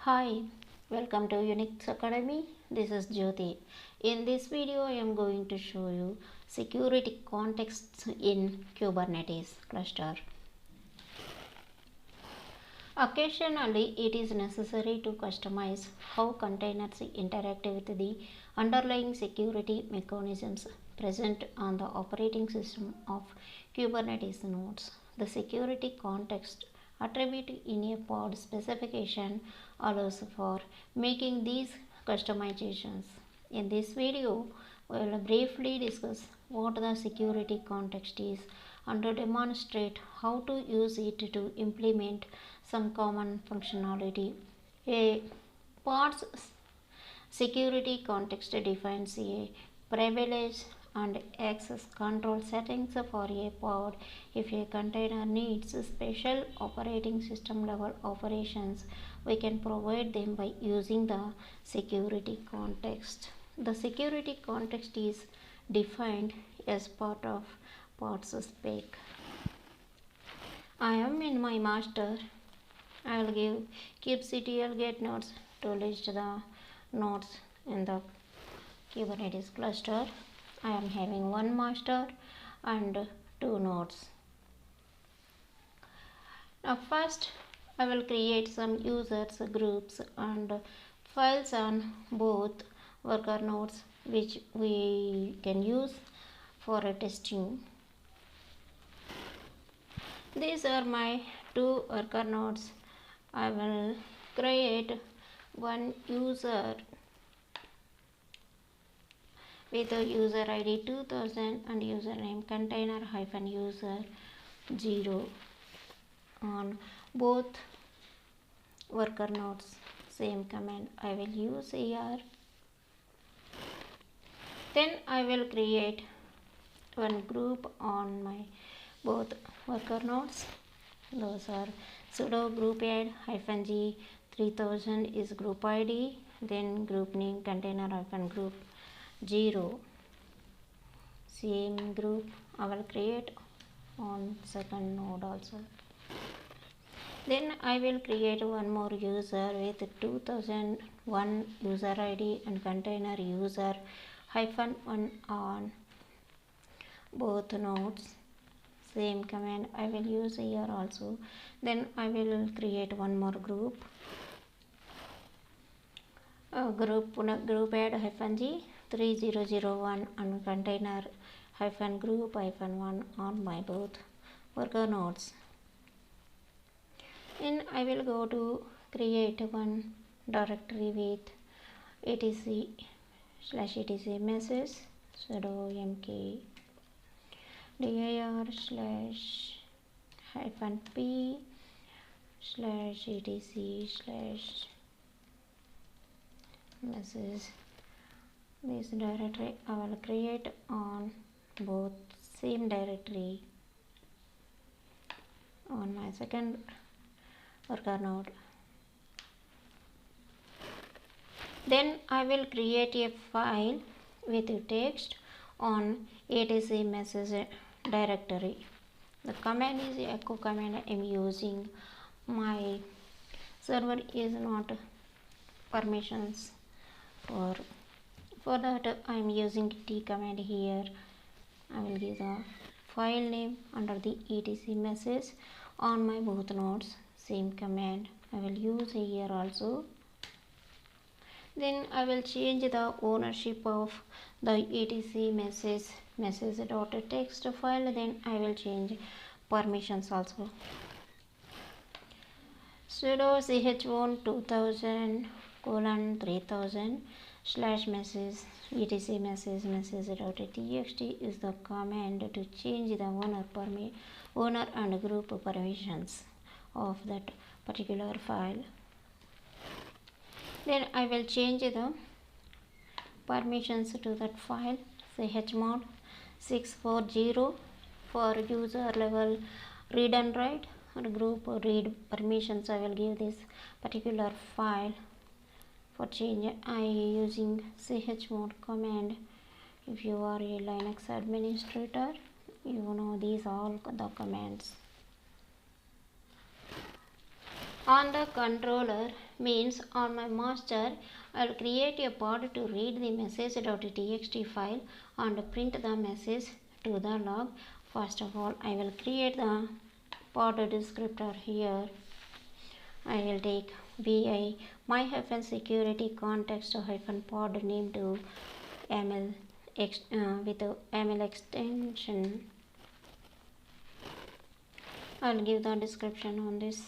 Hi, welcome to Unix Academy. This is Jyoti. In this video, I am going to show you security contexts in Kubernetes cluster. Occasionally, it is necessary to customize how containers interact with the underlying security mechanisms present on the operating system of Kubernetes nodes. The security context attribute in a pod specification allows for making these customizations. In this video, we will briefly discuss what the security context is and demonstrate how to use it to implement some common functionality. A pod's security context defines a privilege and access control settings for a pod. If a container needs special operating system level operations, we can provide them by using the security context. The security context is defined as part of pod's spec. I am in my master. I will give kubectl get nodes to list the nodes in the Kubernetes cluster. I am having one master and two nodes. Now first I will create some users groups and files on both worker nodes which we can use for testing. These are my two worker nodes. I will create one user with a user ID 2000 and username container-user 0 on both worker nodes. Same command I will use here. Then I will create one group on my both worker nodes. Those are sudo group add -g 3000 is group ID, then group name container-group 0. Same group I will create on second node also. Then I will create one more user with 2001 user ID and container user -1 on both nodes. Same command I will use here also. Then I will create one more group. Group add -g 3001 and container-group -1 on my both worker nodes. And I will go to create one directory with etc/etc message sudo mk dir/-p/etc/message. This directory I will create on both same directory on my second worker node. Then I will create a file with text on etc message directory. The command is echo command I am using. My server is not permissions for that I am using t command here. I will give the file name under the etc message on my both nodes. Same command I will use here also. Then I will change the ownership of the etc message.txt file. Then I will change permissions also. Sudo chown 2000:3000/message etc message.txt is the command to change the owner and group permissions of that particular file. Then I will change the permissions to that file. chmod 640 for user level read and write and group read permissions. I will give this particular file. For change I using chmod command. If you are a Linux administrator, you know these all the commands. On the controller means on my master I'll create a pod to read the message.txt file and print the message to the log. First of all, I will create the pod descriptor here. I will take vi my-security context -pod name to ml with the ml extension. I'll give the description on this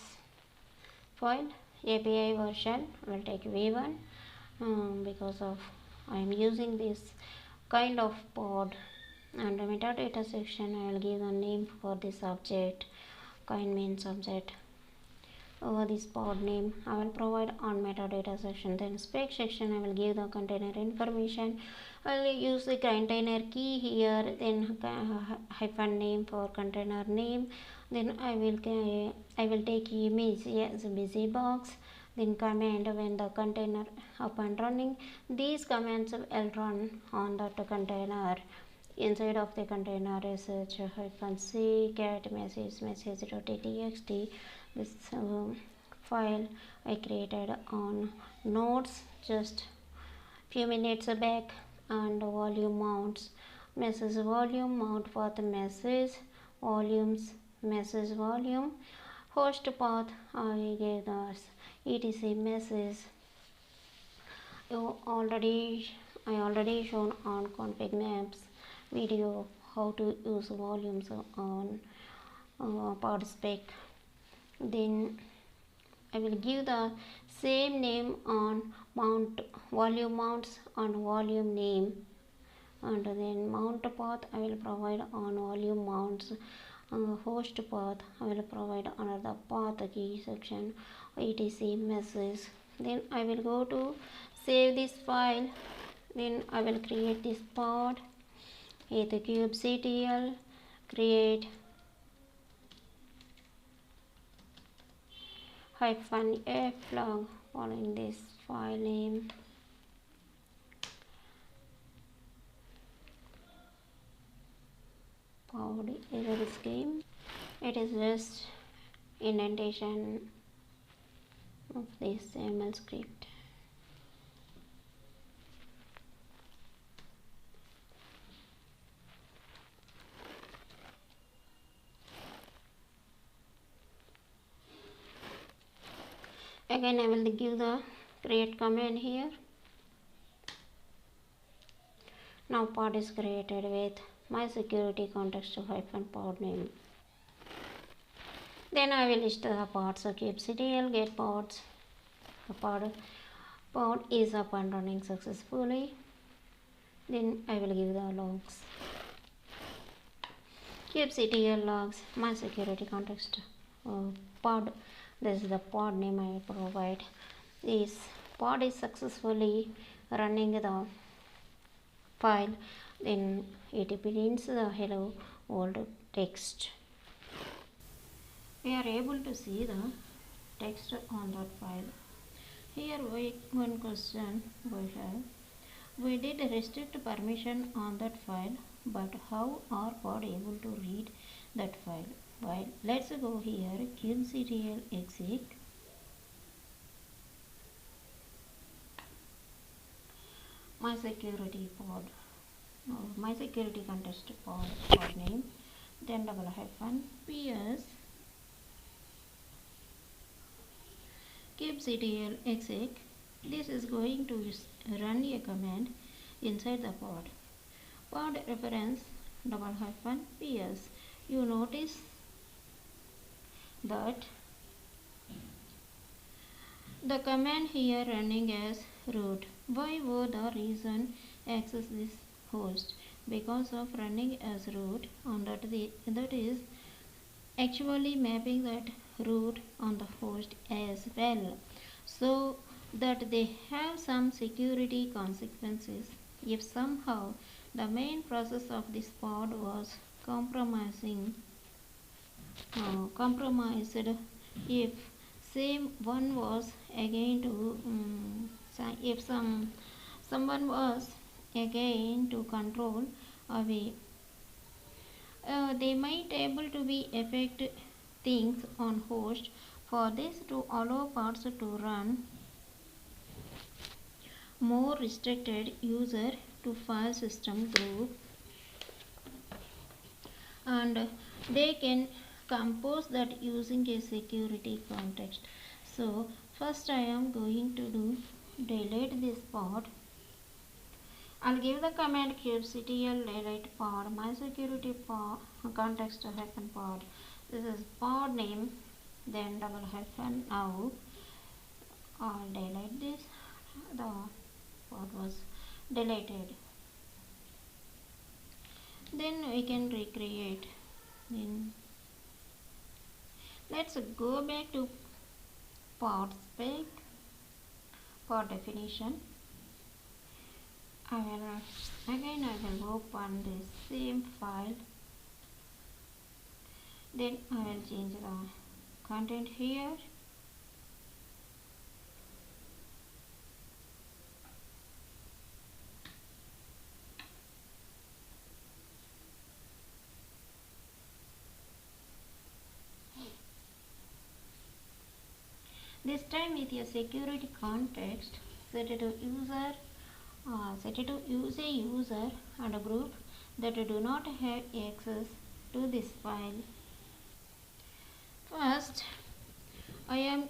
file. API version I will take v1 because of I am using this kind of pod. And the metadata section I will give the name for this object. Kind means object. Over this pod name I will provide on metadata section. Then spec section I will give the container information. I will use the container key here, then hyphen name for container name. Then I will take image as a busy box. Then command when the container up and running. These commands will run on that container. Inside of the container sh-c cat message.txt. This file I created on nodes just few minutes back. And volume mounts message volume mount for the message volumes message volume host path I gave the etc message. I already shown on config maps video how to use volumes on pod spec. Then I will give the same name on mount volume mounts on volume name, and then mount path I will provide on volume mounts. Host path I will provide another path key section etc message. Then I will go to save this file. Then I will create this pod with kubectl create -f log following this file name. Pod error scheme. It is just indentation of this ML script. Again I will give the create command here. Now pod is created with my security context -pod name. Then I will list the pods. So kubectl get pods. The pod is up and running successfully. Then I will give the logs. kubectl logs my security context pod. This is the pod name I provide. This pod is successfully running the file. Then it prints the hello world text. We are able to see the text on that file. Here one question we have. We did restrict permission on that file, but how are pod able to read that file? Well, let's go here kubectl exec my security pod, my security context pod name, then double hyphen ps kubectl exec. This is going to run a command inside the pod reference double hyphen ps. You notice that the command here running as root. Why would the reason access this host? Because of running as root, and that is actually mapping that root on the host as well, so that they have some security consequences if somehow the main process of this pod was compromised, if someone was again to control away, they might able to be affect things on host. For this to allow pods to run more restricted user to file system group, and they can compose that using a security context. So first I am going to do delete this pod. I'll give the command kubectl delete pod my security pod context hyphen pod. This is pod name, then double hyphen. Now I'll delete this. The pod was deleted. Then we can recreate. Then let's go back to pod spec, pod definition. I will open the same file. Then I will change the content here. This time with your security context, set it to use a user and a group that do not have access to this file. First, I am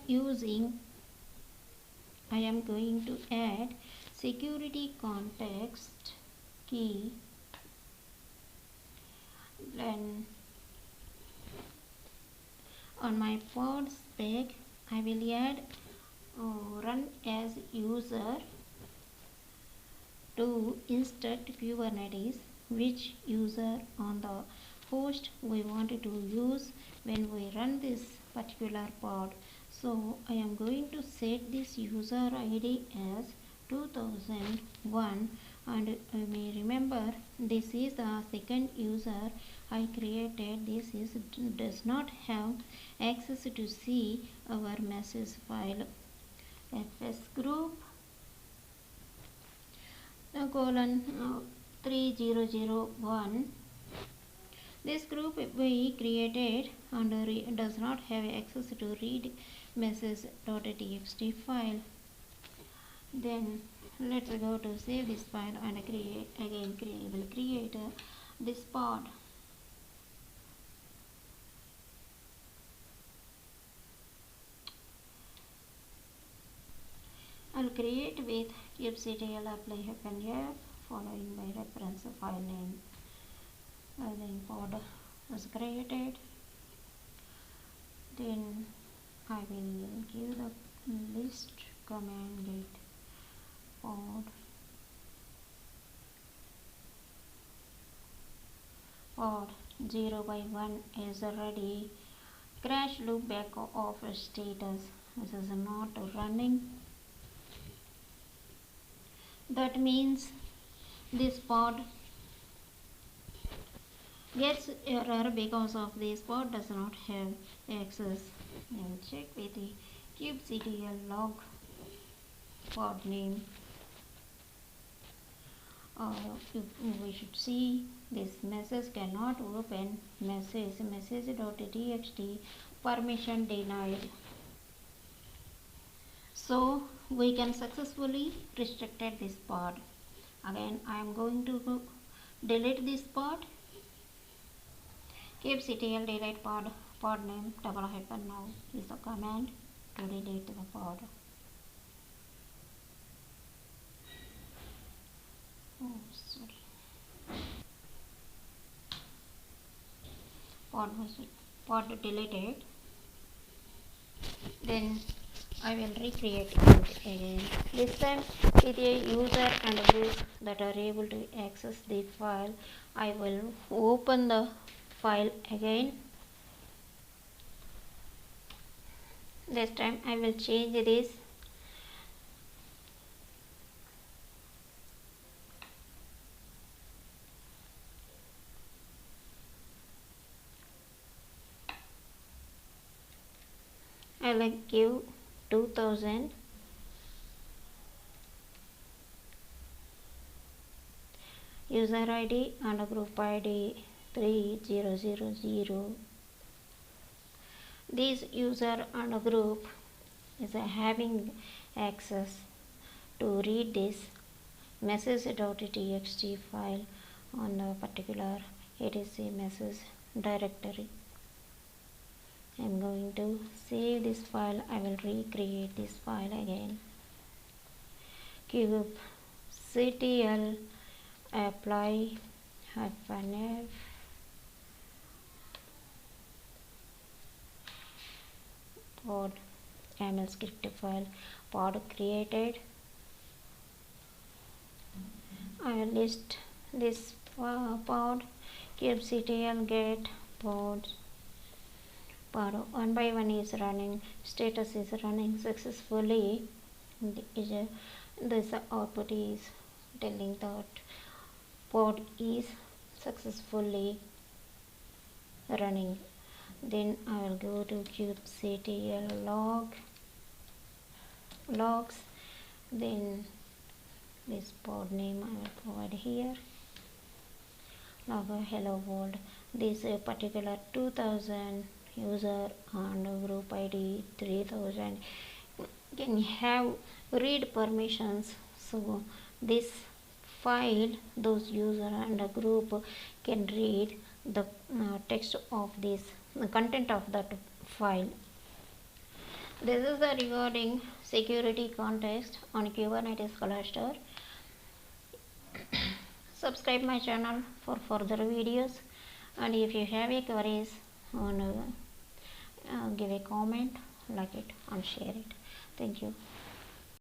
going to add security context key. Then on my pod spec, I will add run as user to insert Kubernetes, which user on the host we wanted to use when we run this particular pod. So I am going to set this user ID as 2001, and you may remember this is the second user I created. This does not have access to see our message file. fs group colon 3001. This group we created and does not have access to read message.txt file. Then let's go to save this file and create this pod. I'll create with kubectl apply -f following by reference file name. Then pod was created. Then I will give the list command get pod 0 by 1 is ready. Crash loop back off status. This is not running. That means this pod gets error because of this pod does not have access. And check with the kubectl log pod name. We should see this message cannot open message.txt permission denied. So we can successfully restricted this pod. Again I am going to delete this pod. kubectl delete pod name double hyphen now is the command to delete the pod. Pod deleted. Then I will recreate it again. This time with a user and a group that are able to access the file. I will open the file again. This time I will change this. I will give 2000 user ID and a group ID 3000. This user and a group is having access to read this message.txt file on the particular etc message directory. I am going to save this file. I will recreate this file again. kubectl apply -f pod YAML script file pod created. I will list this pod kubectl get pod 1 by 1 is running, status is running successfully. This output is telling that pod is successfully running. Then I will go to kubectl logs, then this pod name I will provide here, log hello world. This particular 2000 user and group ID 3000 can have read permissions, so this file those user and a group can read the text of this, the content of that file. This is the regarding security context on Kubernetes cluster. Subscribe my channel for further videos, and if you have any queries on give a comment, like it and share it. Thank you.